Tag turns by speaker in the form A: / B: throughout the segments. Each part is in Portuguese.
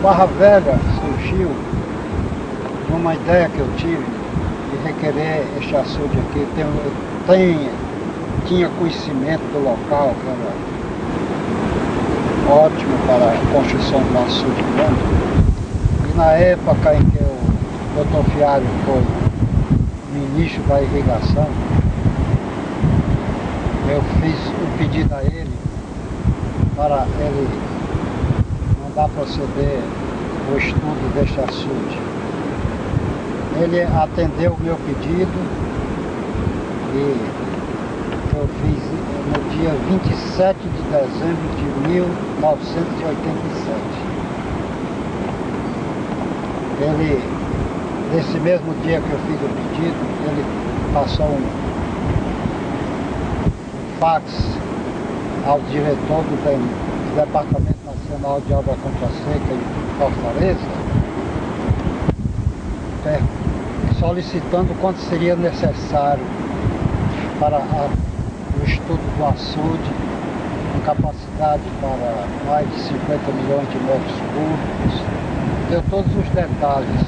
A: Barra Velha surgiu numa ideia que eu tive de requerer este açude aqui. Tinha conhecimento do local, que era ótimo para a construção do açude grande. E na época em que o Dr. Fialho foi ministro da irrigação, eu fiz um pedido a ele para ele mandar proceder o estudo deste açude. Ele atendeu o meu pedido e eu fiz no dia 27 de dezembro de 1987. Nesse mesmo dia que eu fiz o pedido, ele passou um fax ao diretor do Departamento Nacional de Obra Contra Seca em Fortaleza, solicitando quanto seria necessário para o estudo do açude, com capacidade para mais de 50 milhões de metros cúbicos. Deu todos os detalhes.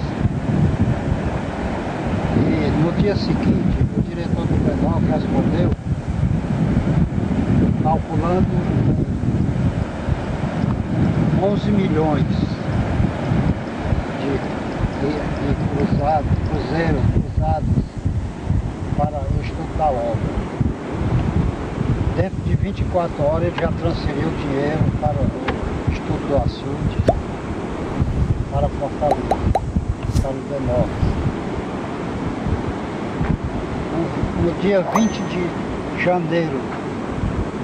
A: E no dia seguinte, o diretor do DENOC respondeu, calculando 11 milhões de cruzeiros cruzados para o estudo da obra. Dentro de 24 horas ele já transferiu o dinheiro para o estudo do açude, para Fortaleza, para o DENOC. No dia 20 de janeiro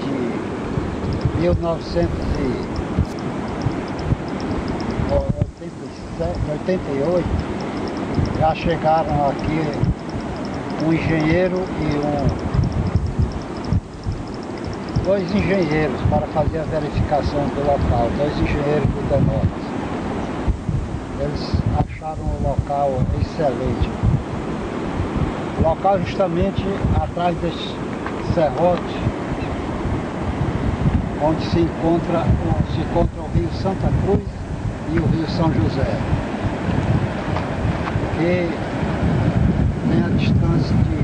A: de 1988, já chegaram aqui um engenheiro e dois engenheiros para fazer a verificação do local, dois engenheiros do DENOC. Eles acharam o local excelente. O local justamente atrás desse serrote, onde se encontra o Rio Santa Cruz e o Rio São José, que tem a distância de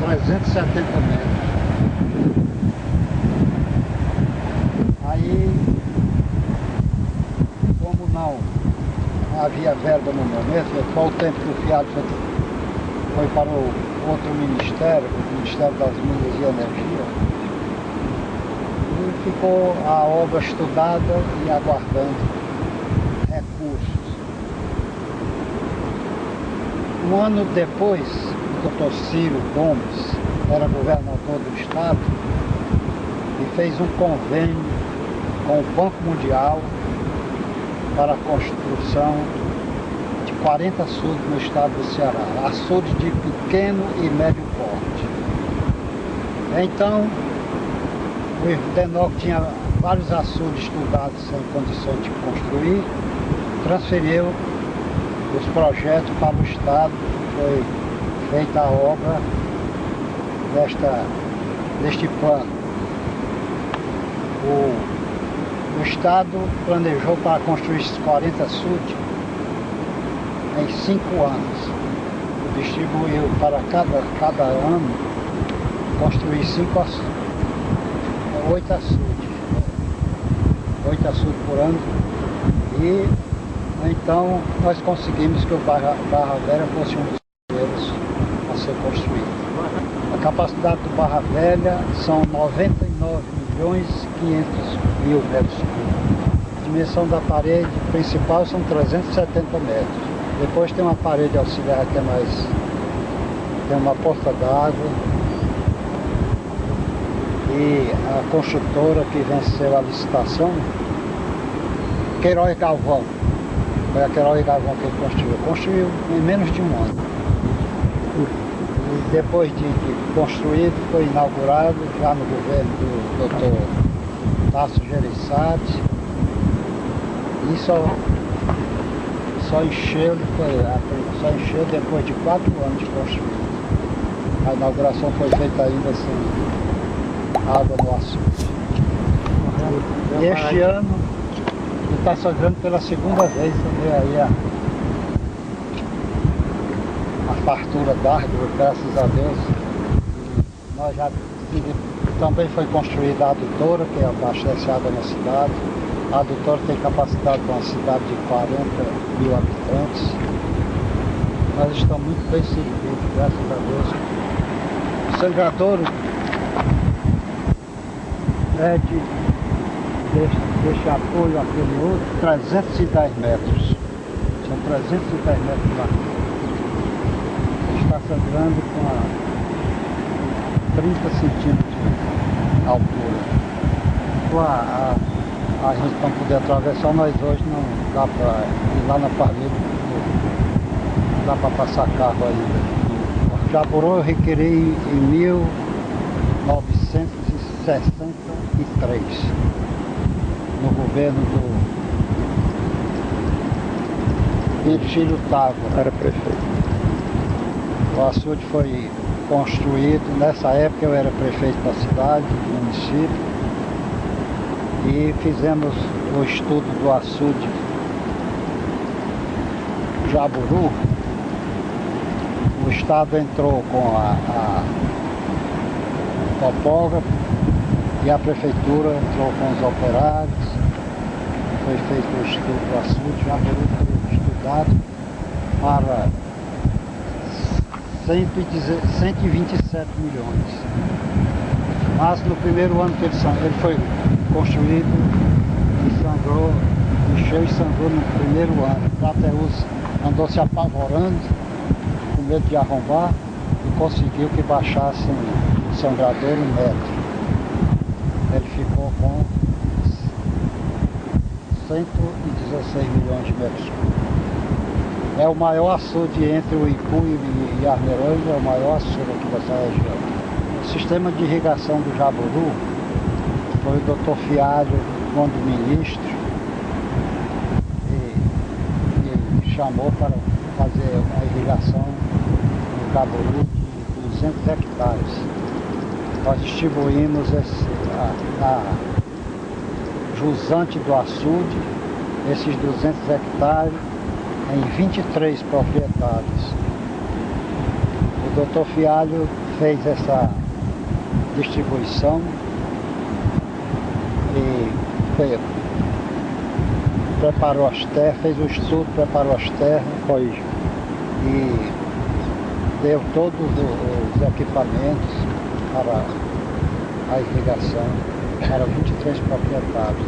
A: 370 metros. Aí, como não havia verba no momento, foi o tempo que o Fialho foi para o outro ministério, o Ministério das Minas e Energia, e ficou a obra estudada e aguardando recursos. Um ano depois, o Dr. Ciro Gomes era governador do estado e fez um convênio com o Banco Mundial para a construção de 40 açudes no estado do Ceará, açudes de pequeno e médio porte. Então, o DENOC tinha vários açudes estudados sem condições de construir, transferiu os projetos para o estado, foi feita a obra deste plano. O estado planejou para construir esses 40 açudes em 5 anos. Distribuiu para cada ano construir 8 açudes. 8 açudes por ano. E então nós conseguimos que o Barra Velha fosse um dos primeiros a ser construído. A capacidade do Barra Velha são 99.500.000 metros cúbicos. A dimensão da parede principal são 370 metros. Depois tem uma parede auxiliar que tem uma porta d'água. E a construtora que venceu a licitação, Queiroz Galvão, foi a Queiroz Galvão que ele construiu em menos de um ano. E depois de construído, foi inaugurado já no governo do Dr. Tasso Gereissati, e só encheu depois de 4 anos de construído. A inauguração foi feita ainda sem água no açude. Este ano E está sangrando pela segunda vez, você vê aí a fartura d'água, graças a Deus. Nós já também foi construída a adutora, que abastece água na cidade. A adutora tem capacidade para uma cidade de 40 mil habitantes. Nós estamos muito bem servidos, graças a Deus. O sangradouro deste apoio àquele outro, 310 metros. São 310 metros lá. Está sangrando com a 30 centímetros de altura. A gente não poder atravessar, nós hoje não dá para ir lá na parede, não dá para passar carro ainda. Jaburu eu requerei em 1963, no governo do Virgílio Távora.
B: Era prefeito.
A: O açude foi construído, nessa época eu era prefeito da cidade, do município, e fizemos o estudo do açude Jaburu. O Estado entrou com a topógrafo e a Prefeitura entrou com os operários. Foi feito o estudo do açude Jaburu, foi estudado para 127 milhões. Mas no primeiro ano que ele foi construído, e sangrou, encheu e sangrou no primeiro ano. O Crateus andou se apavorando, com medo de arrombar, e conseguiu que baixassem o sangrador em metro. Ele ficou com 116 milhões de metros cúbicos. É o maior açude entre o Ipu e Arneirões, é o maior açude aqui dessa região. O sistema de irrigação do Jaburu foi o Dr. Fialho, quando ministro, e chamou para fazer a irrigação no Jaburu de 200 hectares. Nós distribuímos a jusante do açude, esses 200 hectares, em 23 proprietários. O Dr. Fialho fez essa distribuição e preparou as terras, fez o estudo, preparou as terras e deu todos os equipamentos para a irrigação para 23 proprietários.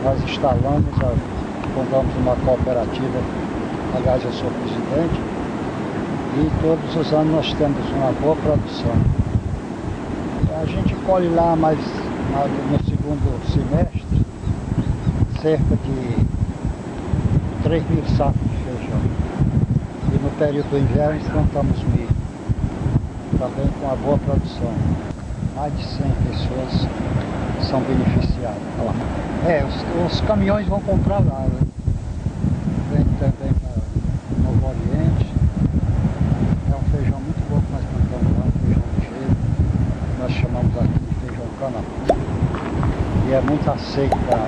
A: Nós instalamos, fundamos uma cooperativa. Aliás, eu sou presidente, e todos os anos nós temos uma boa produção. A gente colhe lá, mas no segundo semestre, cerca de 3.000 sacos de feijão. E no período do inverno plantamos milho, também com uma boa produção. Mais de 100 pessoas são beneficiadas. Os caminhões vão comprar lá. Vem também para Novo Oriente. É um feijão muito bom que nós plantamos lá, um feijão ligeiro. Nós chamamos aqui de feijão canapu. E é muito aceito para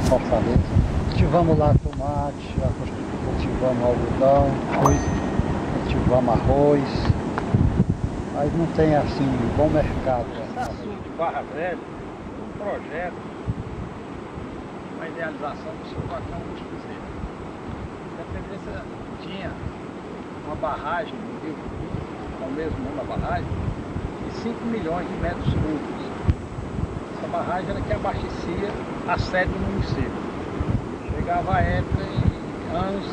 A: Fortaleza. Cultivamos lá tomate, já cultivamos algodão, cultivamos arroz. Mas não tem assim bom mercado.
C: De Barra Velha, um projeto, uma idealização do seu Vacão Luiz Cruzeiro. A Independência tinha uma barragem no Rio, com o mesmo nome da barragem, de 5 milhões de metros cúbicos. Essa barragem era que abastecia a sede do município. Chegava a época em anos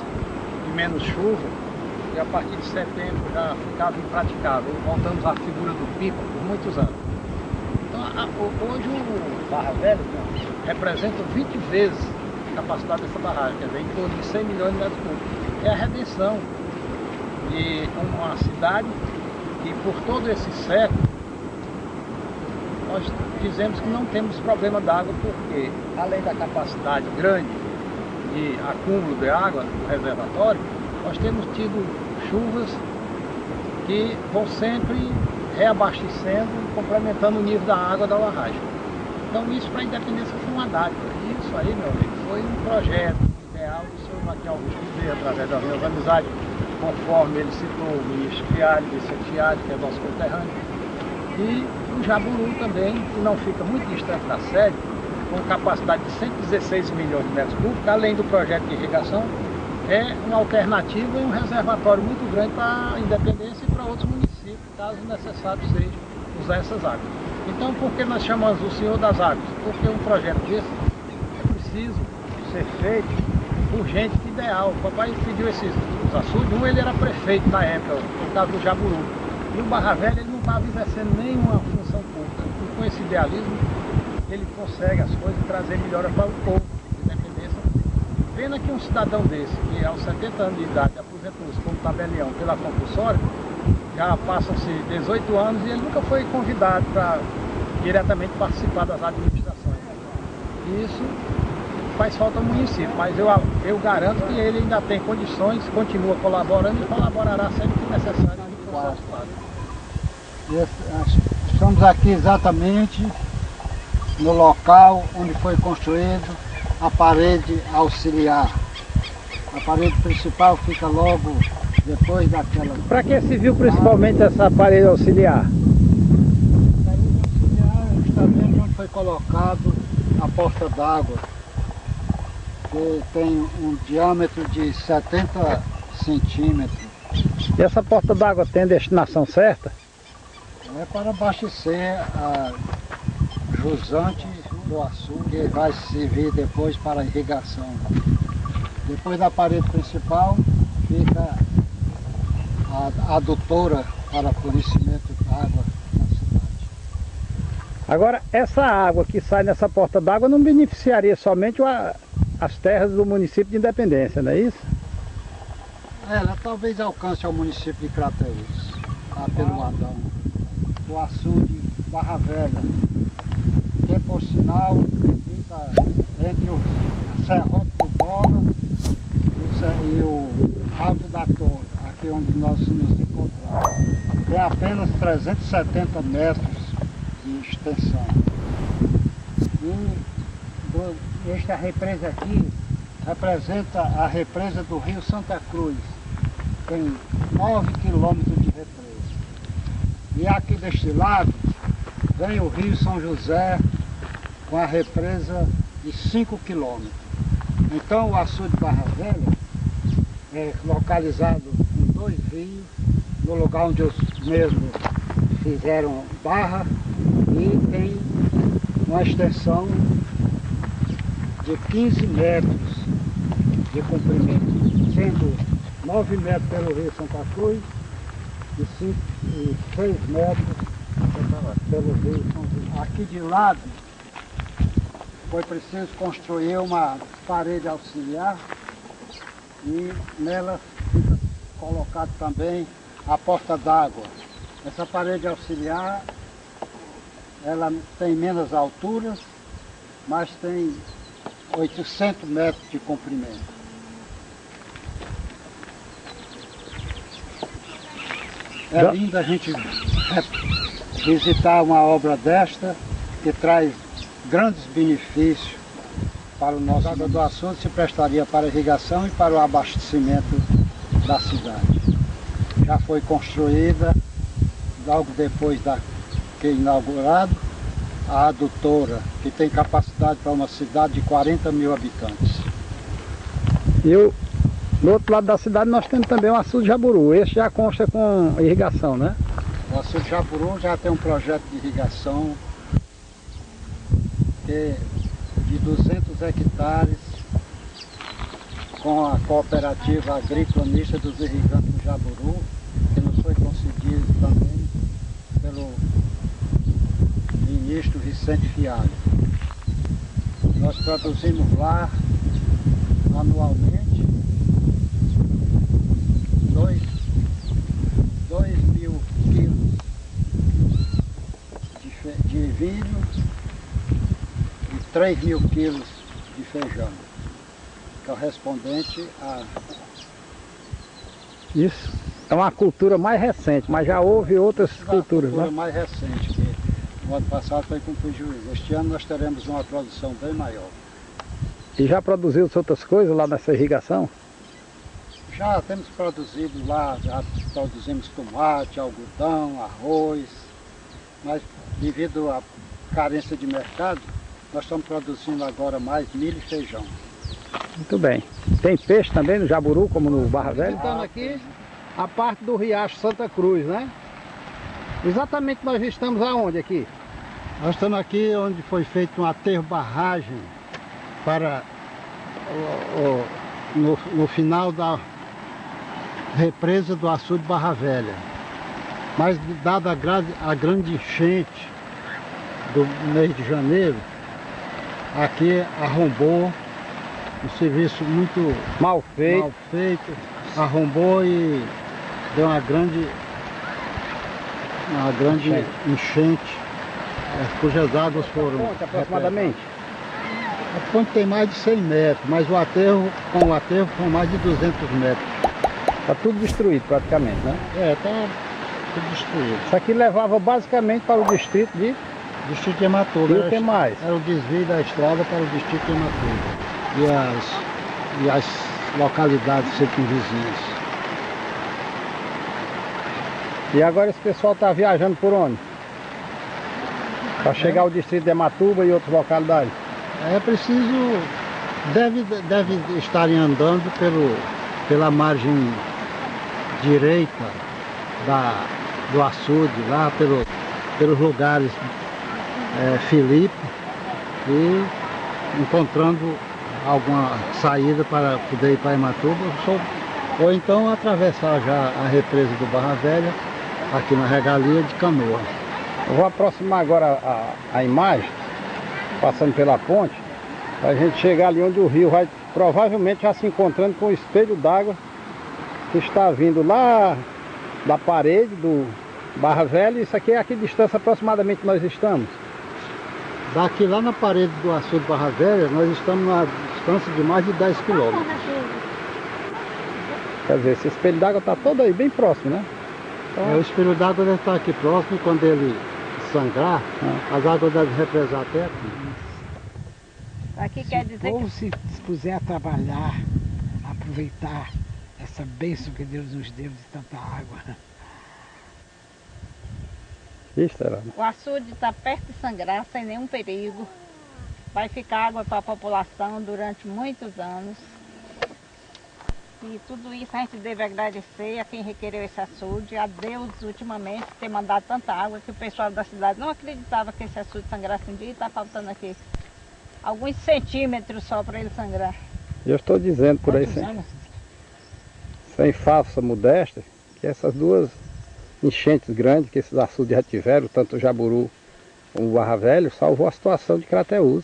C: de menos chuva, e a partir de setembro já ficava impraticável. Voltamos à figura do pipa por muitos anos. Então, hoje o Barra Velha representa 20 vezes a capacidade dessa barragem, quer dizer, em torno de 100 milhões de metros cúbicos. É a redenção de uma cidade que, por todo esse século, nós dizemos que não temos problema d'água, porque, além da capacidade grande de acúmulo de água do reservatório, nós temos tido chuvas que vão sempre reabastecendo, complementando o nível da água da barragem. Então isso para a Independência foi uma dádiva. E isso aí, meu amigo, foi um projeto ideal do senhor Joaquim Augusto Bezerra, através das minhas amizades, conforme ele citou o ministro Fialho, Vicente Fialho, que é nosso conterrâneo, e o Jaburu também, que não fica muito distante da sede, com capacidade de 116 milhões de metros cúbicos, além do projeto de irrigação, é uma alternativa e um reservatório muito grande para a Independência e para outros municípios, caso necessário seja usar essas águas. Então, por que nós chamamos o Senhor das Águas? Porque um projeto desse é preciso ser feito por gente ideal. O papai pediu esses açudes, ele era prefeito na época, no caso do Jaburu. E o Barra Velha ele não estava exercendo nenhuma função pública. E com esse idealismo, ele consegue as coisas e trazer melhoras para o povo, independência. Pena que um cidadão desse, que aos 70 anos de idade aposentou-se como tabelião pela compulsória, já passam-se 18 anos e ele nunca foi convidado para diretamente participar das administrações. E isso faz falta ao município, mas eu garanto que ele ainda tem condições, continua colaborando e colaborará sempre que necessário.
A: Estamos aqui exatamente no local onde foi construído a parede auxiliar. A parede principal fica logo depois daquela...
C: Para que se viu principalmente essa parede auxiliar?
A: A parede auxiliar é justamente onde foi colocado a porta d'água, que tem um diâmetro de 70 centímetros.
C: E essa porta d'água tem destinação certa?
A: É para abastecer a jusante do açude, que vai servir depois para irrigação. Depois da parede principal fica a adutora para fornecimento de água na cidade.
C: Agora, essa água que sai nessa porta d'água não beneficiaria somente as terras do município de Independência, não é isso?
A: Ela talvez alcance ao município de Crateús, lá pelo Adão, o açude Barra Velha, que por sinal fica entre o Serrote do Bola e o Alto da Torre, aqui onde nós nos encontramos. Tem apenas 370 metros de extensão. E esta represa aqui representa a represa do Rio Santa Cruz. Tem 9 quilômetros de represa. E aqui deste lado vem o Rio São José com a represa de 5 quilômetros. Então o açude Barra Velha é localizado em 2 rios, no lugar onde os mesmos fizeram barra, e tem uma extensão de 15 metros de comprimento, sendo 9 metros pelo Rio Santa Cruz e 6 metros pelo Rio São José. Aqui de lado foi preciso construir uma parede auxiliar e nela fica colocado também a porta d'água. Essa parede auxiliar, ela tem menos alturas, mas tem 800 metros de comprimento. É lindo a gente visitar uma obra desta, que traz grandes benefícios para o nosso. A água do açude se prestaria para a irrigação e para o abastecimento da cidade. Já foi construída, logo depois que inaugurado, a adutora, que tem capacidade para uma cidade de 40 mil habitantes.
C: E no outro lado da cidade nós temos também o açude Jaburu. Esse já consta com irrigação, né?
A: O açude Jaburu já tem um projeto de irrigação de 200 hectares com a cooperativa agrícola mista dos irrigantes do Jaburu, que nos foi concedido também pelo ministro Vicente Fialho. Nós produzimos lá anualmente 2.000 quilos de vinho e 3.000 quilos de feijão, correspondente a...
C: Isso é uma cultura mais recente, mas já houve outras culturas,
A: né?
C: Uma cultura
A: mais recente, que o ano passado foi com prejuízo. Este ano nós teremos uma produção bem maior.
B: E já produziu outras coisas lá nessa irrigação?
A: Já temos produzido lá, já produzimos tomate, algodão, arroz, mas devido à carência de mercado, nós estamos produzindo agora mais milho e feijão.
B: Muito bem. Tem peixe também no Jaburu, como no Barra Velha?
C: Visitando aqui a parte do Riacho Santa Cruz, né? Exatamente nós estamos aonde aqui?
A: Nós estamos aqui onde foi feito um aterro barragem para no final da represa do açude Barra Velha. Mas dada a grande enchente do mês de janeiro, aqui arrombou, um serviço muito
B: Mal feito.
A: arrombou e deu uma grande enchente, cujas águas foram...
B: Quanto aproximadamente?
A: A ponte tem mais de 100 metros, mas com o aterro são mais de 200 metros.
B: Está tudo destruído praticamente, né?
A: Está tudo destruído.
B: Isso aqui levava basicamente para o distrito de...
A: Distrito de Ematuba.
B: E o que mais?
A: Era o desvio da estrada para o distrito de Ematuba. E as localidades circunvizinhas.
B: E agora esse pessoal está viajando por onde? Para chegar ao distrito de Ematuba e outras localidades?
A: É preciso... Deve estarem andando pela margem direita do açude, lá pelos lugares Filipe, e encontrando alguma saída para poder ir para Ematuba, ou então atravessar já a represa do Barra Velha, aqui na regalia de canoa.
B: Eu vou aproximar agora a imagem, passando pela ponte, para a gente chegar ali onde o rio vai provavelmente já se encontrando com o espelho d'água que está vindo lá da parede do Barra Velha. Isso aqui é a que distância aproximadamente nós estamos?
A: Daqui lá na parede do açude Barra Velha, nós estamos numa distância de mais de 10 quilômetros.
B: Quer dizer, esse espelho d'água está todo aí, bem próximo, né?
A: Então, o espelho d'água deve estar aqui próximo, e quando ele sangrar, as águas devem represar até aqui.
D: Aqui quer dizer
C: Se o povo se dispuser a trabalhar, a aproveitar essa bênção que Deus nos deu de tanta água.
B: Isso, será?
D: o açude está perto de sangrar, sem nenhum perigo. Vai ficar água para a população durante muitos anos. E tudo isso a gente deve agradecer a quem requereu esse açude, a Deus ultimamente ter mandado tanta água que o pessoal da cidade não acreditava que esse açude sangrasse um dia, e está faltando aqui alguns centímetros só para ele sangrar.
B: Eu estou dizendo por aí, sem falsa modéstia, que essas duas enchentes grandes que esses açudes já tiveram, tanto o Jaburu como o Barra Velha, salvou a situação de Crateús.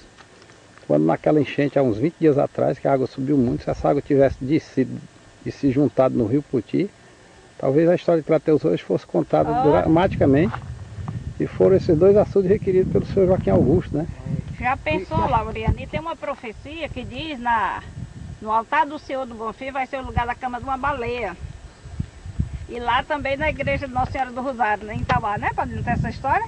B: Quando naquela enchente, há uns 20 dias atrás, que a água subiu muito, se essa água tivesse descido e se juntado no rio Puti, talvez a história de Crateús hoje fosse contada dramaticamente. E foram esses dois açudes requeridos pelo senhor Joaquim Augusto, né?
D: Já pensou, Lauriane? Tem uma profecia que diz no altar do Senhor do Bonfim vai ser o lugar da cama de uma baleia. E lá também na igreja de Nossa Senhora do Rosário, em Itauá, né? Pode não ter essa história?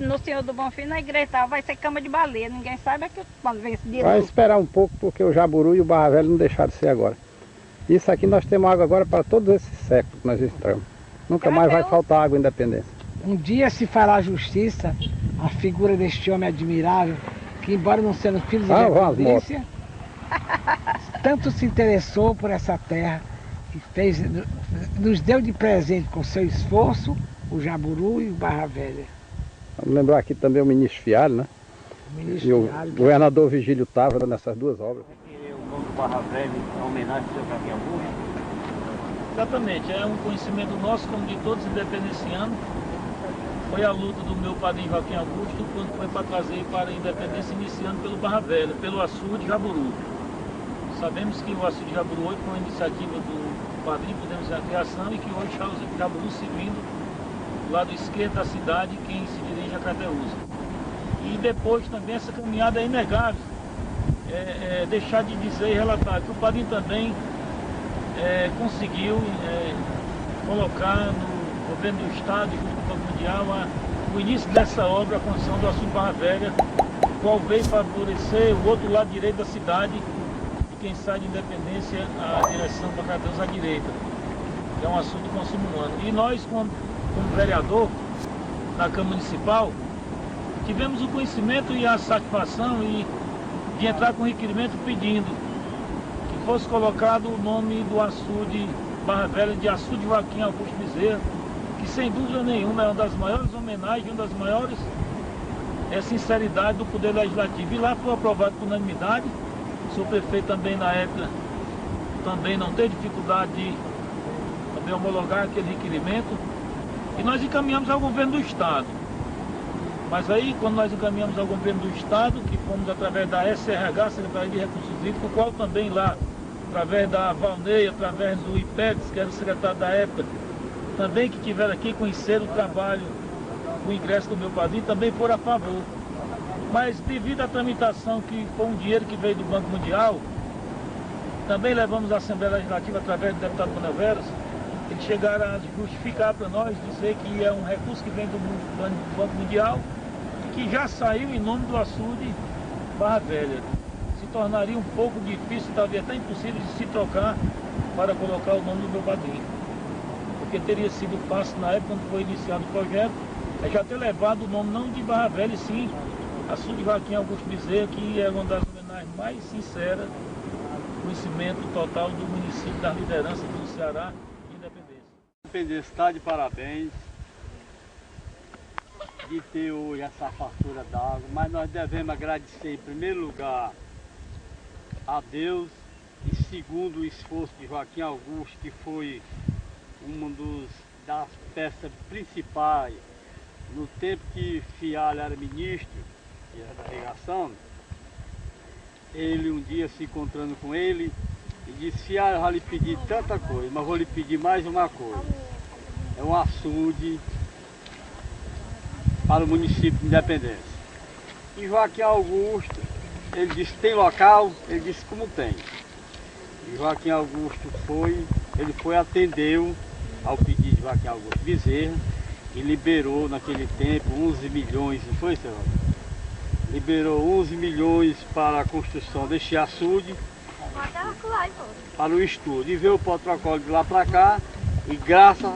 D: No Senhor do Bonfim, na igreja tal, vai ser cama de baleia. Ninguém sabe é que quando vem esse dia.
B: Vai esperar um pouco, porque o Jaburu e o Barra Velha não deixaram de ser agora. Isso aqui nós temos água agora para todos esses séculos que nós entramos. Nunca mais vai faltar água em Independência.
C: Um dia se fará justiça a figura deste homem admirável, que embora não sendo filho de Independência, tanto se interessou por essa terra, e nos deu de presente com seu esforço o Jaburu e o Barra Velha.
B: Vamos lembrar aqui também o ministro Fialho, né? E o governador Vigílio Távora nessas duas obras.
E: O nome do Barra Velha, em homenagem ao seu Joaquim Augusto. Exatamente, é um conhecimento nosso, como de todos os independencianos. Foi a luta do meu padrinho Joaquim Augusto, quando foi para trazer para a independência, iniciando pelo Barra Velha, pelo açude Jaburu. Sabemos que o açude Jaburu hoje foi uma iniciativa do padrinho, podemos dizer, a criação, e que hoje está o Jaburu servindo do lado esquerdo da cidade, quem se dirige a Crateús. E depois também essa caminhada é inegável. Deixar de dizer e relatar que o padrinho também conseguiu colocar no governo do estado e junto com o Banco Mundial o início dessa obra, a construção do açude Barra Velha, qual veio favorecer o outro lado direito da cidade, de quem sai de Independência, a direção para Crateus à direita, que é um assunto de consumo humano. E nós, como vereador da Câmara Municipal, tivemos o conhecimento e a satisfação de entrar com requerimento pedindo que fosse colocado o nome do açude Barra Velha de Açude Joaquim Augusto Bezerra, que sem dúvida nenhuma é uma das maiores homenagens, uma das maiores sinceridade do Poder Legislativo. E lá foi aprovado por unanimidade. O senhor prefeito também na época também não teve dificuldade de também homologar aquele requerimento. E nós encaminhamos ao governo do Estado. Mas aí, quando nós encaminhamos ao governo do Estado, que fomos através da SRH, Secretaria de Recursos Hídricos, o qual também lá, através da Valnei, através do IPEX, que era o secretário da época, também que tiveram aqui, conheceram o trabalho, o ingresso do meu padrinho, também foram a favor. Mas devido à tramitação, que foi um dinheiro que veio do Banco Mundial, também levamos à Assembleia Legislativa, através do deputado Manuel Veras, eles chegaram a justificar para nós, dizer que é um recurso que vem do Banco Mundial, que já saiu em nome do açude Barra Velha. Se tornaria um pouco difícil, talvez até impossível de se trocar para colocar o nome do meu padrinho. Porque teria sido fácil na época, quando foi iniciado o projeto, já ter levado o nome não de Barra Velha, e sim Açude Joaquim Augusto Bezerra, que é uma das homenagens mais sinceras, conhecimento total do município, da liderança do Ceará de Independência.
F: Independência está de parabéns de ter hoje essa fartura d'água, mas nós devemos agradecer em primeiro lugar a Deus e segundo o esforço de Joaquim Augusto, que foi uma das peças principais no tempo que Fialho era ministro da irrigação. Ele um dia se encontrando com ele e disse: Fialho, eu vou lhe pedir tanta coisa, mas vou lhe pedir mais uma coisa, é um açude para o município de Independência. E Joaquim Augusto, ele disse: tem local? Ele disse: como tem. E Joaquim Augusto atendeu ao pedido de Joaquim Augusto Bezerra e liberou naquele tempo 11 milhões, não foi, senhor? Liberou 11 milhões para a construção deste açude, para o estudo. E veio o protocolo de lá para cá e graças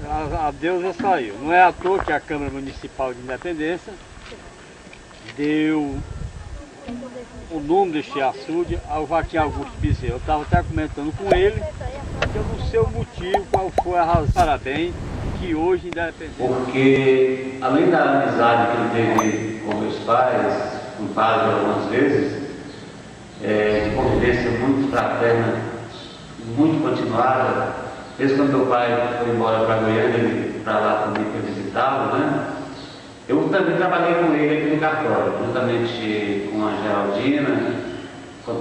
F: a Deus já saiu. Não é à toa que a Câmara Municipal de Independência deu o nome deste açude ao Joaquim Augusto Bezerra. Eu estava até comentando com ele, eu não sei o motivo, qual foi a razão. Parabéns, que hoje Independência.
G: Porque além da amizade que ele teve com meus pais, com o padre algumas vezes, de convivência muito fraterna, muito continuada, desde quando meu pai foi embora para Goiânia, para lá também para visitá-lo, né? Eu também trabalhei com ele aqui no cartório, juntamente com a Geraldina, fui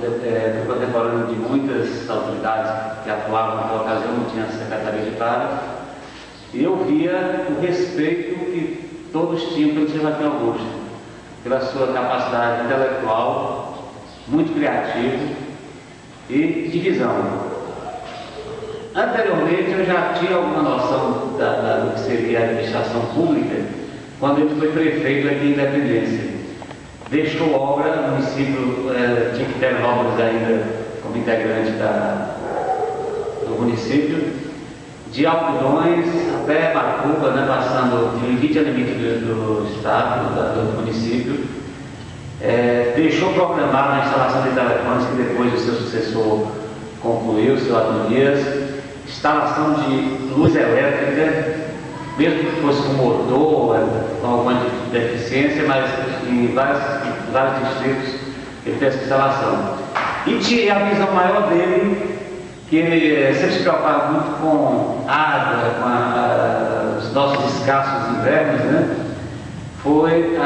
G: contemporâneo de muitas autoridades que atuavam naquela ocasião, não tinha secretaria de Estado, e eu via o respeito que todos tinham pelo Joaquim Augusto, pela sua capacidade intelectual, muito criativa e de visão. Anteriormente eu já tinha alguma noção do que seria a administração pública, quando ele foi prefeito aqui em Independência. Deixou obra, o município tinha que ter obras ainda como integrante do município, de Algodões até Macuba, né, passando de limite a limite do estado, do município. Deixou programado a instalação de telefones, que depois o seu sucessor concluiu, o seu Adonias. Instalação de luz elétrica, mesmo que fosse com motor, com alguma deficiência, mas em vários distritos ele fez essa instalação. E tinha a visão maior dele, que ele sempre se preocupava muito com água, com os nossos escassos invernos, né? Foi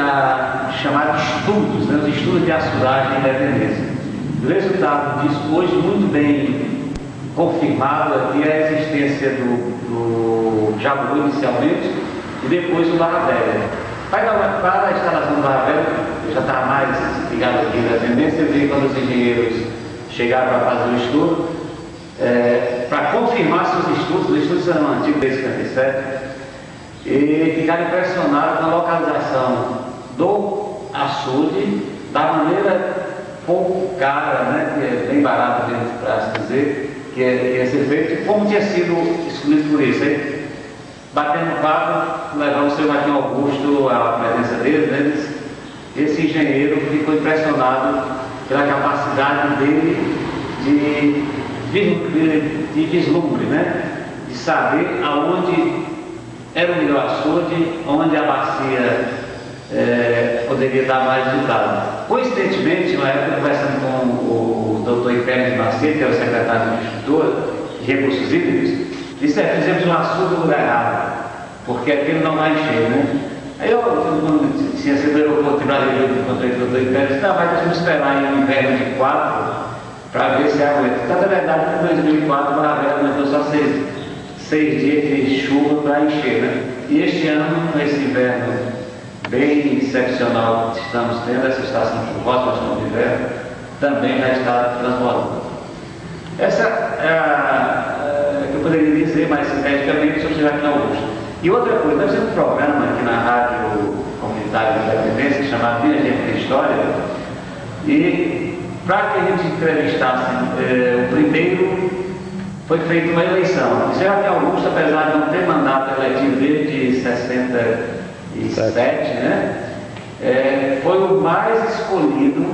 G: chamar de estudos, né? Os estudos de açudagem e independência. O resultado disso, hoje muito bem confirmado aqui, é a existência do Jaburu inicialmente e depois do Barra Velha. Para a instalação do Barra Velha, eu já estava mais ligado aqui na tendência, eu vi quando os engenheiros chegaram para fazer o estudo, para confirmar seus estudos, os estudos eram antigos desde 57, e ficaram impressionados com a localização do açude da maneira pouco cara, né, que é bem barato para se dizer, que ia ser feito, como tinha sido escolhido por isso, hein? Batendo papo, levando o seu Joaquim Augusto à presença dele, né? Esse engenheiro ficou impressionado pela capacidade dele de vislumbre, né? De saber aonde era o melhor açude, onde a bacia poderia dar mais resultado. Coincidentemente, na época, conversando com o Dr. Império de Macedo, que é o secretário do Instituto de Recursos Hídricos, disse: fizemos um açude no lugar errado, porque aquilo não vai encher, né? Aí eu, quando tinha sido o aeroporto de Brasília, eu encontrei o Dr. Império e disse: não, mas nós vamos esperar em inverno de 4 para ver se aguenta. Então, na verdade, em 2004, o Barra Velha aguentou só 6 dias de chuva para encher, né? E este ano, nesse inverno bem excepcional que estamos tendo, essa estação chuvosa, estação de inverno, também já está transbordando. Essa é a que eu poderia dizer mais sinteticamente sobre o Joaquim Augusto. E outra coisa, nós temos um programa aqui na Rádio Comunitária da Independência chamado Minha Gente da História, e para que a gente entrevistasse o primeiro, foi feita uma eleição. O Joaquim Augusto, apesar de não ter mandato eletivo desde 67, né, foi o mais escolhido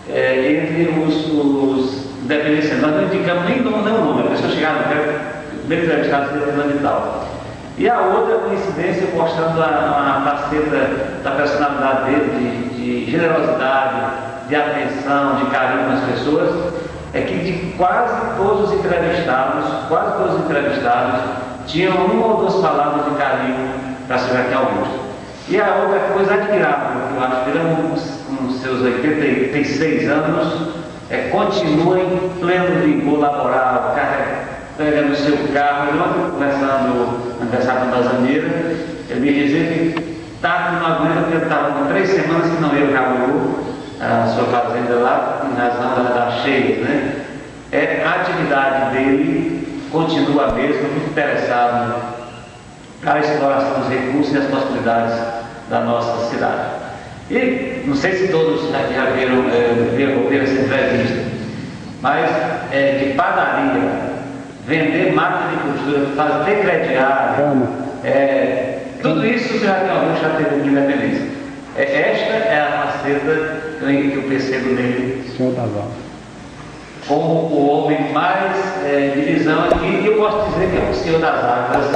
G: entre os independentes. Nós não indicamos nem o nome, a pessoa chegava no primeiro entrevistado seria fundamental. E a outra coincidência, mostrando a faceta da personalidade dele, de generosidade, de atenção, de carinho com as pessoas, é que de quase todos os entrevistados, tinham uma ou duas palavras de carinho para o Joaquim Augusto. E a outra coisa admirável, que eu acho que ele, com seus 86 anos, continua em pleno vigor laboral, pegando o seu carro. Eu conversando no aniversário da Bazaneira, ele me dizia que estava não aguenta, porque ele estava com 3 semanas que não ia para a sua fazenda lá, em razão das cheias, né? A atividade dele continua a mesma, muito interessado para a exploração dos recursos e as possibilidades da nossa cidade. E não sei se todos já viram essa entrevista, mas de padaria, vender máquina de costura, fazer crediário, tudo isso o Joaquim Augusto já teve de independência. Esta é a faceta que eu percebo nele como o homem mais de visão aqui, e eu posso dizer que é o senhor das águas,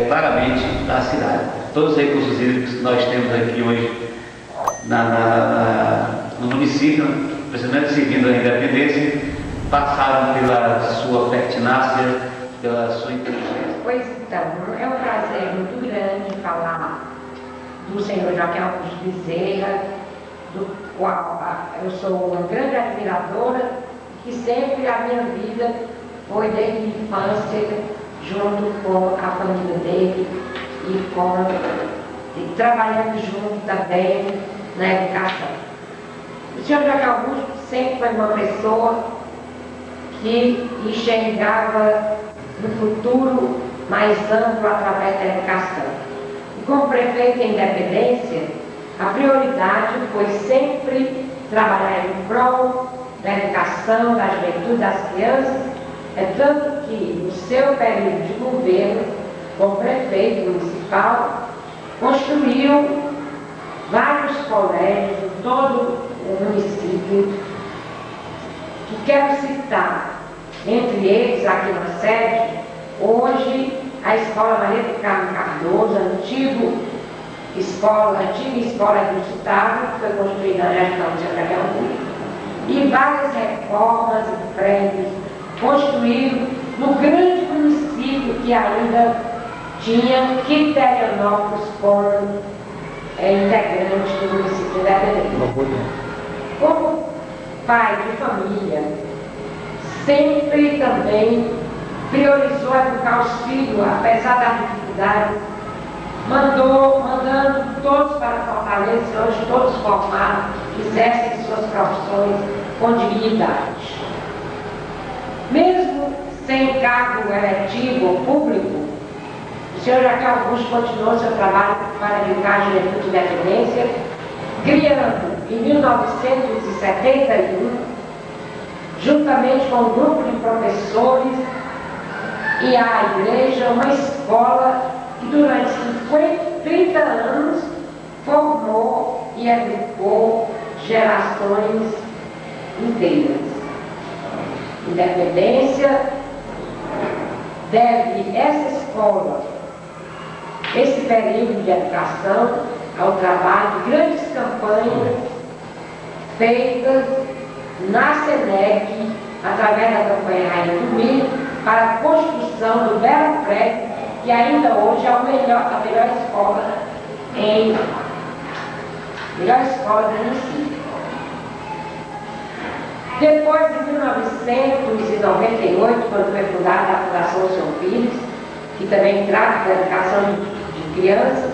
G: claramente, da cidade. Todos os recursos hídricos que nós temos aqui hoje no município, principalmente seguindo a independência, passaram pela sua pertinácia, pela sua inteligência.
H: Pois então, é um prazer muito grande falar do senhor Joaquim Augusto Bezerra, do qual eu sou uma grande admiradora, que sempre a minha vida foi desde a infância, junto com a família dele e trabalhando junto também na educação. O senhor Joaquim Augusto sempre foi uma pessoa que enxergava um futuro mais amplo através da educação. E como prefeito em Independência, a prioridade foi sempre trabalhar em prol da educação, da juventude, das crianças, tanto que no seu período de governo, como prefeito municipal, construíram vários colégios em todo o município, que quero citar, entre eles, aqui na sede, hoje, a Escola Maria do Carmo Cardoso, antiga escola do Estado, que foi construída na gestão de Joaquim Augusto, e várias reformas e prédios construídos no grande município que ainda tinha Quiterianópolis como integrante do município de Independência. Como pai de família, sempre também priorizou educar os filhos, apesar da dificuldade, mandando todos para Fortaleza, hoje todos formados, exercem suas profissões com dignidade. Mesmo sem cargo eletivo ou público, o senhor Joaquim Augusto continuou seu trabalho para educar a juventude de Independência, criando em 1971, juntamente com um grupo de professores e a igreja, uma escola que durante 30 anos formou e educou gerações inteiras. Independência deve essa escola, esse período de educação, ao trabalho de grandes campanhas feitas na SENEC, através da campanha Rainha do Milho, para a construção do belo prédio, que ainda hoje é a melhor escola do município. Depois de 1998, quando foi fundada a Fundação São Filhos, que também trata da educação de crianças,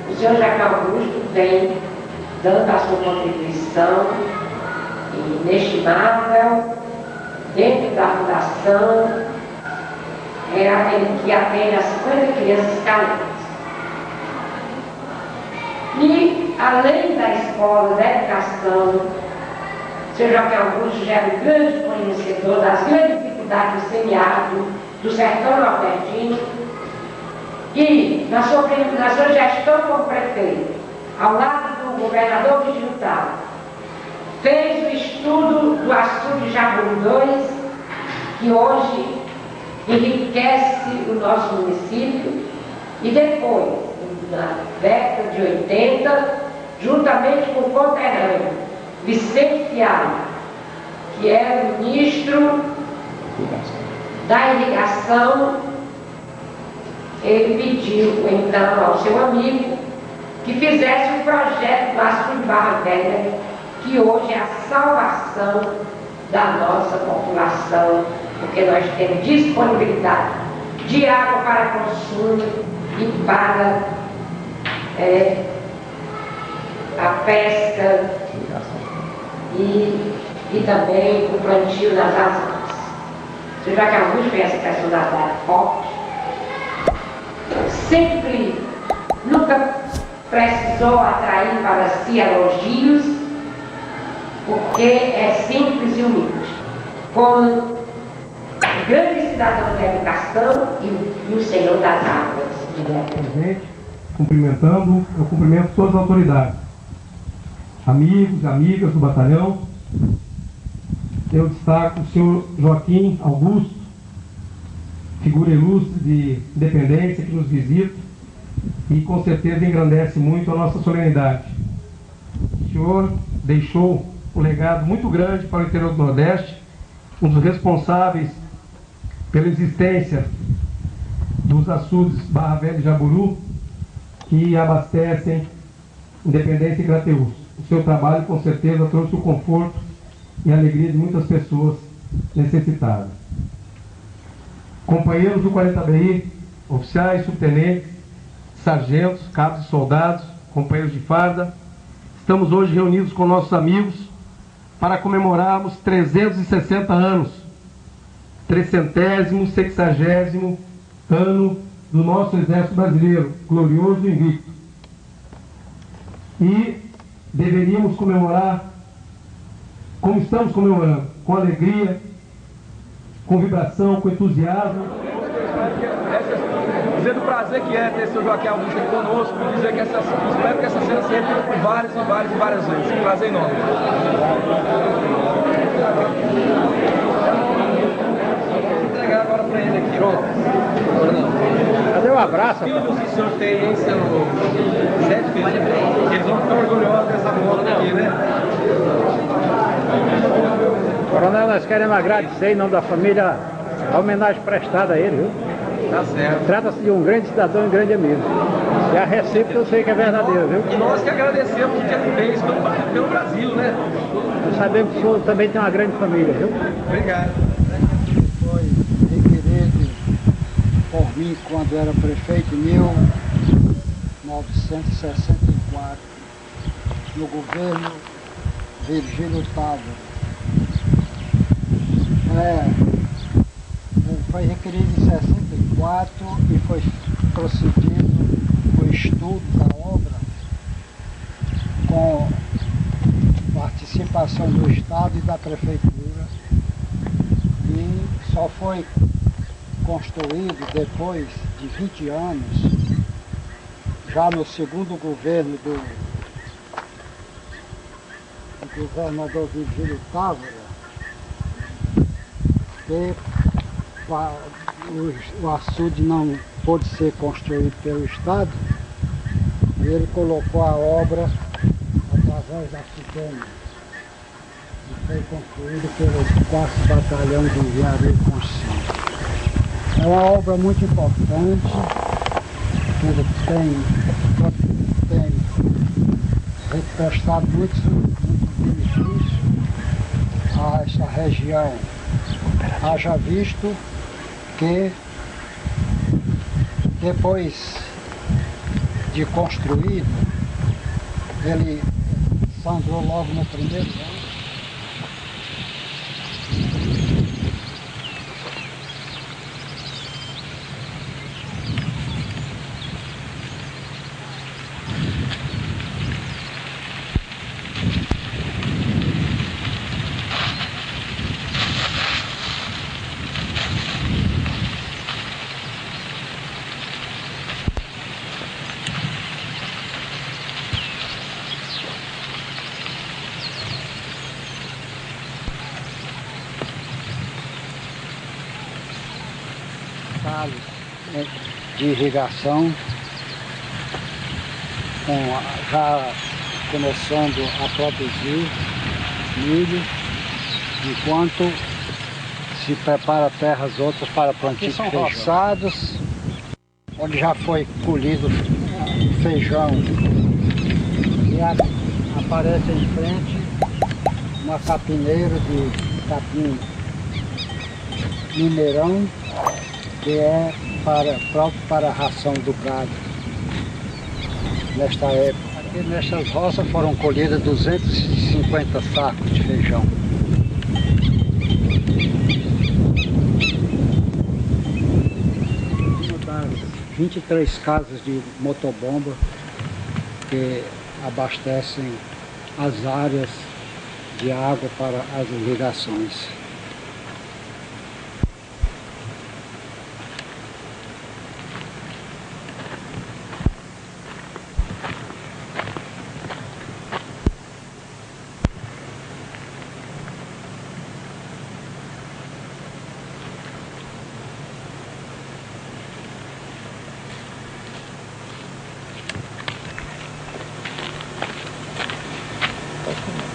H: o senhor Jacques Augusto vem dando a sua contribuição inestimável dentro da fundação, que atende a 50 crianças carentes. E, além da escola, da educação, o senhor Jacques Augusto já é um grande conhecedor das grandes dificuldades do semiárido, do sertão nordestino, e, na sua gestão como prefeito, ao lado do governador Virgínio Talo, fez o estudo do açude Jaburu 2, que hoje enriquece o nosso município, e depois, na década de 80, juntamente com o conterrâneo Vicente Fialho, que é ministro da irrigação, ele pediu então ao seu amigo que fizesse um projeto do açude Barra Velha, que hoje é a salvação da nossa população, porque nós temos disponibilidade de água para consumo e para a pesca e também o plantio das azamas. O senhor Jacques Augusto tem essa personalidade forte, sempre, nunca precisou atrair para si elogios, porque é simples e humilde, como grande cidadão da educação e o senhor das águas.
I: Presente, cumprimentando, eu cumprimento todas as autoridades, amigos e amigas do batalhão. Eu destaco o senhor Joaquim Augusto, figura ilustre de independência, que nos visita e com certeza engrandece muito a nossa solenidade. O senhor deixou um legado muito grande para o interior do Nordeste, um dos responsáveis pela existência dos açudes Barra Velha e Jaburu, que abastecem Independência e Crateús. O seu trabalho com certeza trouxe o conforto e a alegria de muitas pessoas necessitadas. Companheiros do 40BI, oficiais, subtenentes, sargentos, cabos e soldados, companheiros de farda, estamos hoje reunidos com nossos amigos para comemorarmos 360 anos, 300º, 60º ano do nosso Exército Brasileiro, glorioso e invicto. E deveríamos comemorar como estamos comemorando, com alegria, com vibração, com entusiasmo.
J: Dizer do prazer que é ter o seu Joaquim Augusto aqui conosco, dizer que espero que essa cena se repita por várias vezes. Um prazer enorme. Vou entregar agora para ele aqui. Pronto. Agora não.
C: Cadê o abraço?
J: Filhos que o senhor tem aí, seu 7 filhos. Eles vão ficar orgulhosos dessa moto aqui, né?
C: Coronel, nós queremos agradecer em nome da família a homenagem prestada a ele, viu?
J: Tá certo.
C: Trata-se de um grande cidadão e um grande amigo. E a recíproca eu sei que é verdadeira, viu?
J: E nós que agradecemos o que ele fez pelo Brasil, né?
C: Nós sabemos que o senhor também tem uma grande família, viu?
J: Obrigado.
A: Foi requerido por mim quando era prefeito em 1964, no governo Virgínio Talo. Foi requerido em 64 e foi procedido o estudo da obra com irrigação do Estado e da Prefeitura, e só foi construído depois de 20 anos, já no segundo governo do governador Virgílio Távora, que o açude não pôde ser construído pelo Estado, e ele colocou a obra através da SUDEM, que foi construído pelo 4º Batalhão de Engenharia e Construção. É uma obra muito importante, que tem prestado muitos benefícios a esta região. Haja visto que depois de construído, ele sangrou logo no primeiro ano. De irrigação, já começando a produzir milho, enquanto se prepara terras outras para plantio de roçados, onde já foi colhido feijão, e aparece em frente uma capineira de capim mineirão, que é próprio para a ração do gado. Nesta época, aqui nestas roças foram colhidas 250 sacos de feijão. Uma das 23 casas de motobomba que abastecem as áreas de água para as irrigações.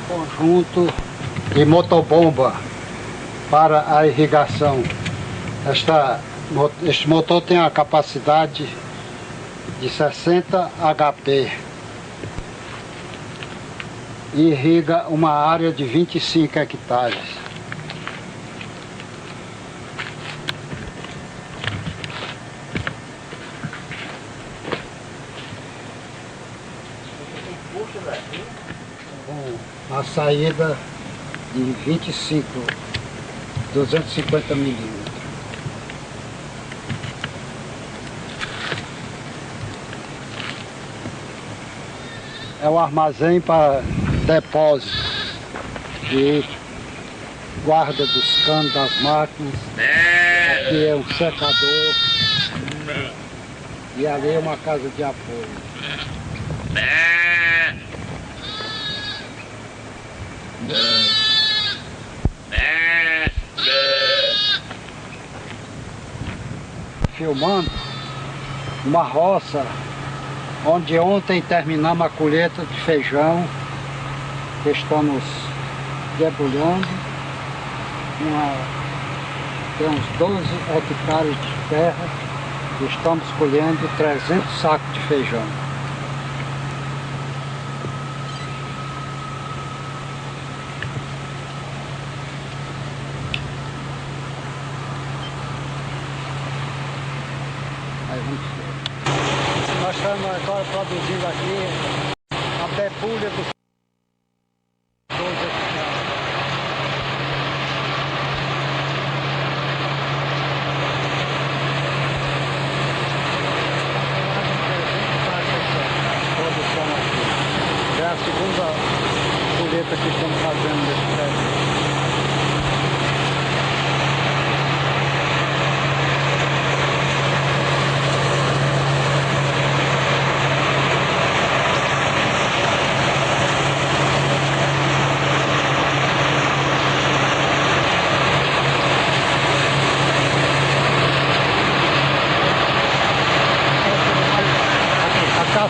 A: Conjunto de motobomba para a irrigação. Este motor tem a capacidade de 60 HP e irriga uma área de 25 hectares. A saída de 250 milímetros. É o armazém para depósito de guarda dos canos das máquinas. Aqui é um secador e ali é uma casa de apoio. Filmando uma roça onde ontem terminamos a colheita de feijão, que estamos debulhando. Tem uns 12 hectares de terra e estamos colhendo 300 sacos de feijão. Nós estamos agora produzindo aqui a debulha dos 12 hectares. Produção aqui. É a segunda colheita
B: faceta que estamos fazendo nesse prédio.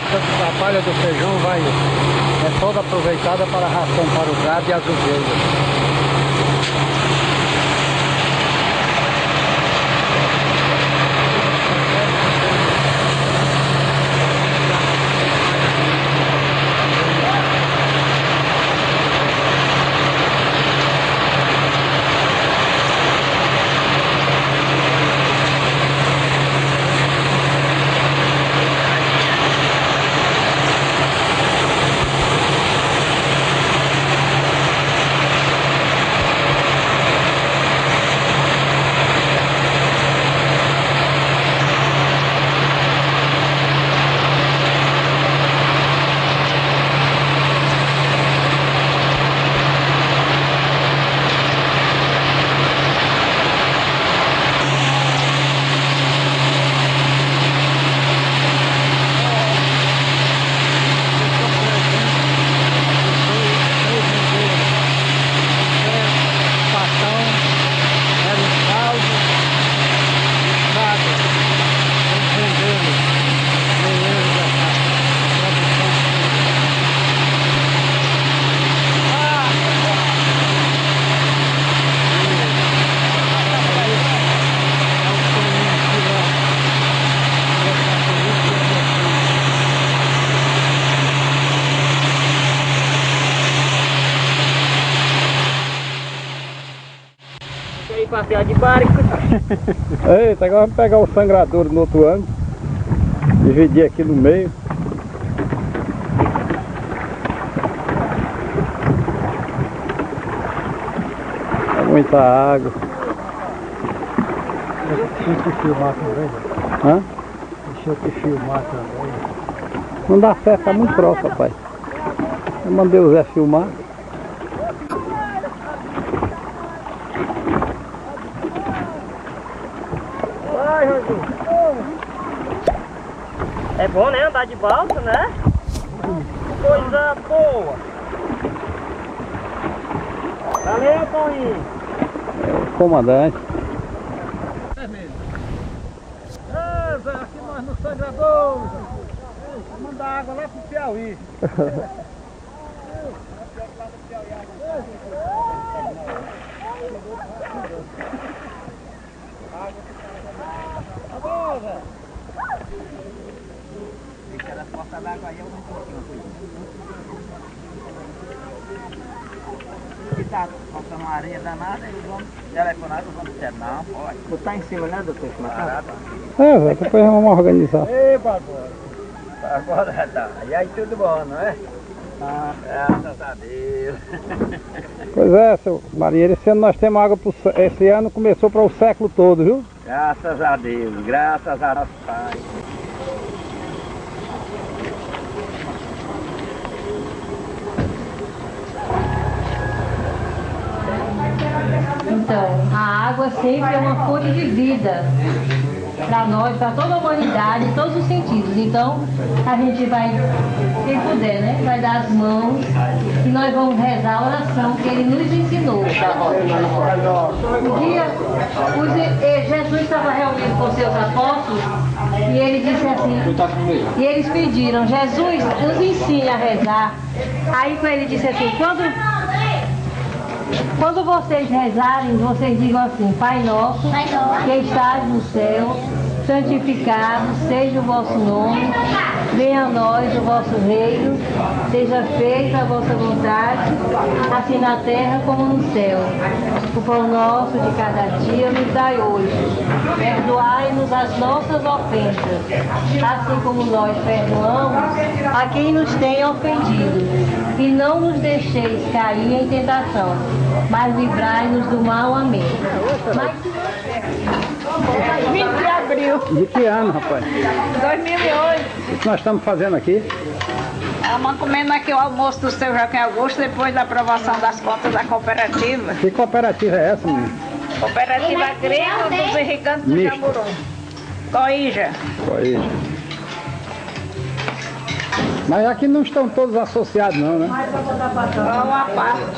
B: A palha do feijão é toda aproveitada para ração para o gado e as ovelhas.
C: Passear de barco.
B: Eita, agora vamos pegar o sangradouro no outro ângulo. Dividir aqui no meio. É muita água.
A: Deixa eu te filmar também.
B: Hã?
A: Deixa eu te filmar também.
B: Não dá certo, tá muito próximo, rapaz. Eu mandei o Zé filmar.
C: É bom, né? Andar de balsa, né? Coisa boa. Valeu, Paulinho.
B: É o comandante.
C: Zé, aqui nós no Sangrador. Vamos mandar água lá pro Piauí. Tá bom, Zé. Deixa ela porta d'água aí, eu não coloquei uma coisa. Aqui tá faltando uma areia danada, eles vão telefonar, eles vão dizer, não, pode. Botar em cima, né, doutor?
B: É, Zé, depois vamos organizar.
C: Ei, Barbosa. Agora tá. E aí tudo bom, não é? Ah, graças a Deus.
B: Pois é, seu marinheiro, esse ano nós temos água esse ano começou para o século todo, viu?
C: Graças a Deus, graças a nosso Pai.
K: Então, a água sempre é uma fonte de vida para nós, para toda a humanidade, em todos os sentidos. Então, a gente vai, quem puder, né? Vai dar as mãos e nós vamos rezar a oração que ele nos ensinou. Um dia, Jesus estava reunido com seus apóstolos e ele disse assim, e eles pediram, Jesus, nos ensine a rezar. Aí ele disse assim, quando vocês rezarem, vocês digam assim, Pai nosso, que estás no céu, santificado seja o vosso nome, venha a nós o vosso reino, seja feita a vossa vontade, assim na terra como no céu. O pão nosso de cada dia nos dai hoje. Perdoai-nos as nossas ofensas, assim como nós perdoamos a quem nos tem ofendido. E não nos deixeis cair em tentação, mas livrai-nos do mal. Amém.
D: 20 de abril.
B: De que ano, rapaz?
D: 2008.
B: O que nós estamos fazendo aqui?
D: Vamos comendo aqui o almoço do seu Joaquim Augusto depois da aprovação das contas da cooperativa.
B: Que cooperativa é essa, menina?
D: Cooperativa Agrícola dos Irrigantes do Jaburu. Coija.
B: Mas aqui não estão todos associados não, né?
D: Uma parte.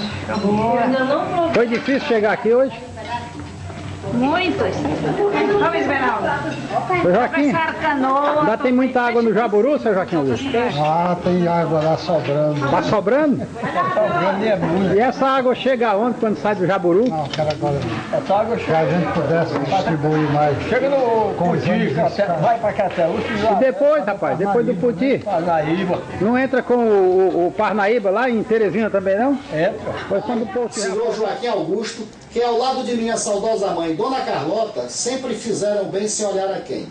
B: Foi difícil chegar aqui hoje?
D: Muitos. Vamos, Esmeralda.
B: Seu Joaquim, ainda tem muita água no Jaburu, seu Joaquim Augusto?
A: Ah, tem água lá sobrando.
B: Tá sobrando?
A: Sobrando e é muito.
B: E essa água chega aonde quando sai do Jaburu?
A: Não, quero agora. Essa água chega. Se a gente pudesse distribuir mais.
F: Chega no Puti, vai pra Cataúna.
B: E depois, rapaz, depois do Puti?
F: Parnaíba.
B: Não entra com o Parnaíba lá em Teresina também, não?
F: Entra.
B: Pois quando o povo...
L: Senhor Joaquim Augusto, que ao lado de minha saudosa mãe, Dona Carlota, sempre fizeram bem sem olhar a quem.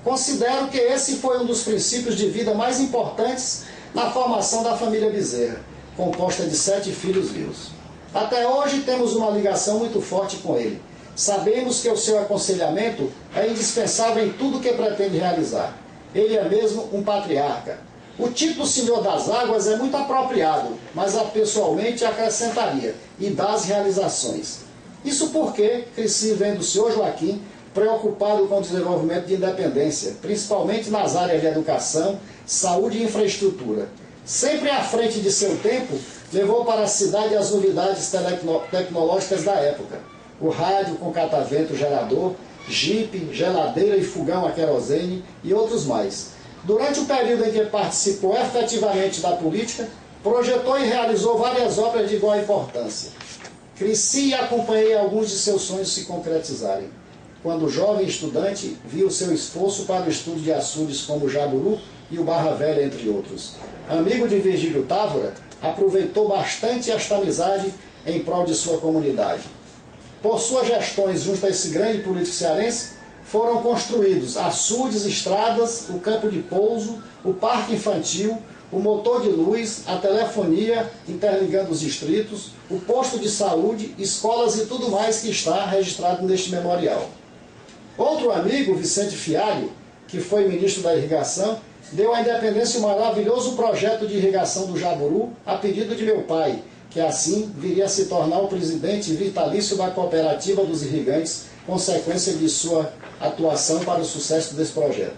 L: Considero que esse foi um dos princípios de vida mais importantes na formação da família Bezerra, composta de 7 filhos vivos. Até hoje temos uma ligação muito forte com ele. Sabemos que o seu aconselhamento é indispensável em tudo que pretende realizar. Ele é mesmo um patriarca. O título Senhor das Águas é muito apropriado, mas pessoalmente acrescentaria, e das realizações. Isso porque cresci vendo o senhor Joaquim preocupado com o desenvolvimento de independência, principalmente nas áreas de educação, saúde e infraestrutura. Sempre à frente de seu tempo, levou para a cidade as novidades tecnológicas da época. O rádio com catavento gerador, jipe, geladeira e fogão a querosene e outros mais. Durante o período em que participou efetivamente da política, projetou e realizou várias obras de igual importância. Cresci e acompanhei alguns de seus sonhos se concretizarem. Quando jovem estudante, vi o seu esforço para o estudo de açudes como o Jaburu e o Barra Velha, entre outros. Amigo de Virgílio Távora, aproveitou bastante esta amizade em prol de sua comunidade. Por suas gestões junto a esse grande político cearense, foram construídos açudes, estradas, o campo de pouso, o parque infantil, o motor de luz, a telefonia interligando os distritos, o posto de saúde, escolas e tudo mais que está registrado neste memorial. Outro amigo, Vicente Fialho, que foi ministro da Irrigação, deu à Independência um maravilhoso projeto de irrigação do Jaburu a pedido de meu pai, que assim viria a se tornar o presidente vitalício da Cooperativa dos Irrigantes, consequência de sua atuação para o sucesso desse projeto.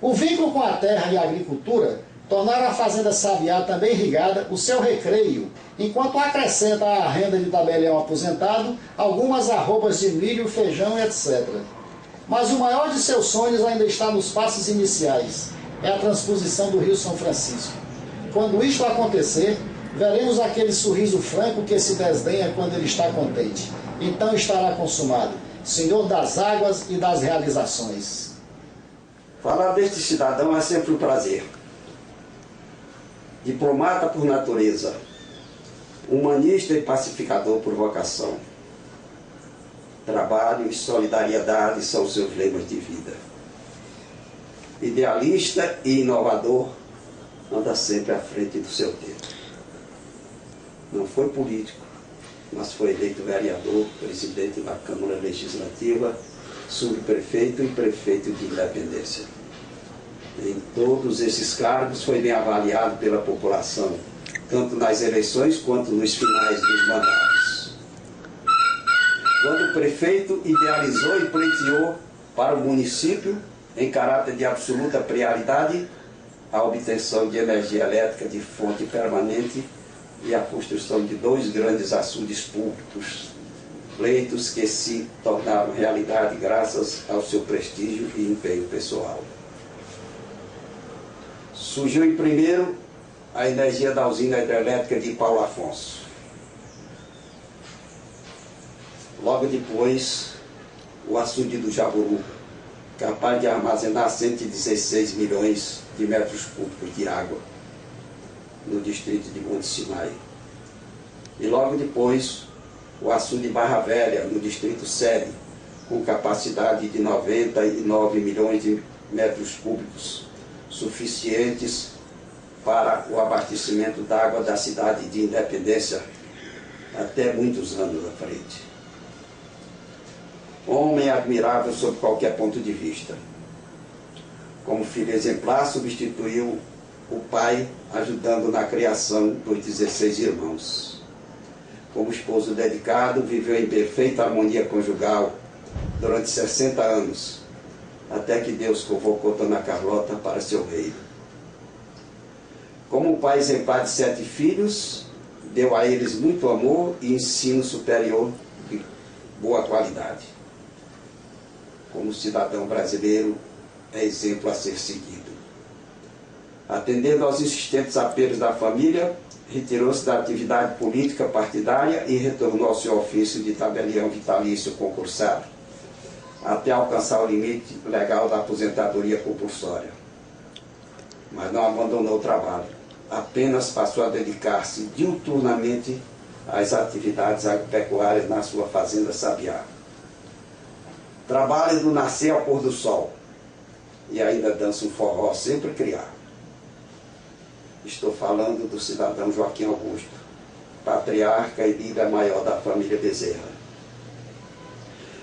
L: O vínculo com a terra e a agricultura tornaram a Fazenda Sabiá, também irrigada, o seu recreio, enquanto acrescenta à renda de tabelião aposentado algumas arrobas de milho, feijão e etc. Mas o maior de seus sonhos ainda está nos passos iniciais, é a transposição do Rio São Francisco. Quando isto acontecer, veremos aquele sorriso franco que se desdenha quando ele está contente. Então estará consumado, Senhor das águas e das realizações.
M: Falar deste cidadão é sempre um prazer. Diplomata por natureza, humanista e pacificador por vocação. Trabalho e solidariedade são seus lemas de vida. Idealista e inovador, anda sempre à frente do seu tempo. Não foi político, mas foi eleito vereador, presidente da Câmara Legislativa, subprefeito e prefeito de Independência. Em todos esses cargos foi bem avaliado pela população, tanto nas eleições quanto nos finais dos mandatos. Quando prefeito, idealizou e pleiteou para o município, em caráter de absoluta prioridade, a obtenção de energia elétrica de fonte permanente e a construção de 2 grandes açudes públicos, pleitos que se tornaram realidade graças ao seu prestígio e empenho pessoal. Surgiu em primeiro a energia da usina hidrelétrica de Paulo Afonso. Logo depois, o açude do Jaburu, capaz de armazenar 116 milhões de metros cúbicos de água no distrito de Monte Sinai. E logo depois, o açude Barra Velha, no distrito Sede, com capacidade de 99 milhões de metros cúbicos, suficientes para o abastecimento d'água da cidade de Independência até muitos anos à frente. Homem admirável sob qualquer ponto de vista. Como filho exemplar, substituiu o pai ajudando na criação dos 16 irmãos. Como esposo dedicado, viveu em perfeita harmonia conjugal durante 60 anos, até que Deus convocou Dona Carlota para seu reino. Como pai exemplar de 7 filhos, deu a eles muito amor e ensino superior de boa qualidade. Como cidadão brasileiro, é exemplo a ser seguido. Atendendo aos insistentes apelos da família, retirou-se da atividade política partidária e retornou ao seu ofício de tabelião vitalício concursado, até alcançar o limite legal da aposentadoria compulsória. Mas não abandonou o trabalho, apenas passou a dedicar-se diuturnamente às atividades agropecuárias na sua fazenda Sabiá. Trabalha do nascer ao pôr do sol e ainda dança um forró sempre criado. Estou falando do cidadão Joaquim Augusto, patriarca e líder maior da família Bezerra.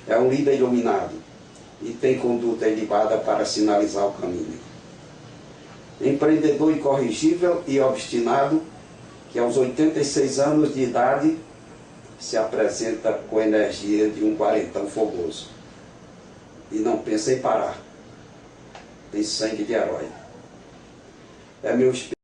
M: É um líder iluminado e tem conduta ilibada para sinalizar o caminho. Empreendedor incorrigível e obstinado, que aos 86 anos de idade se apresenta com a energia de um quarentão fogoso. E não pensa em parar. Tem sangue de herói. É meu espírito.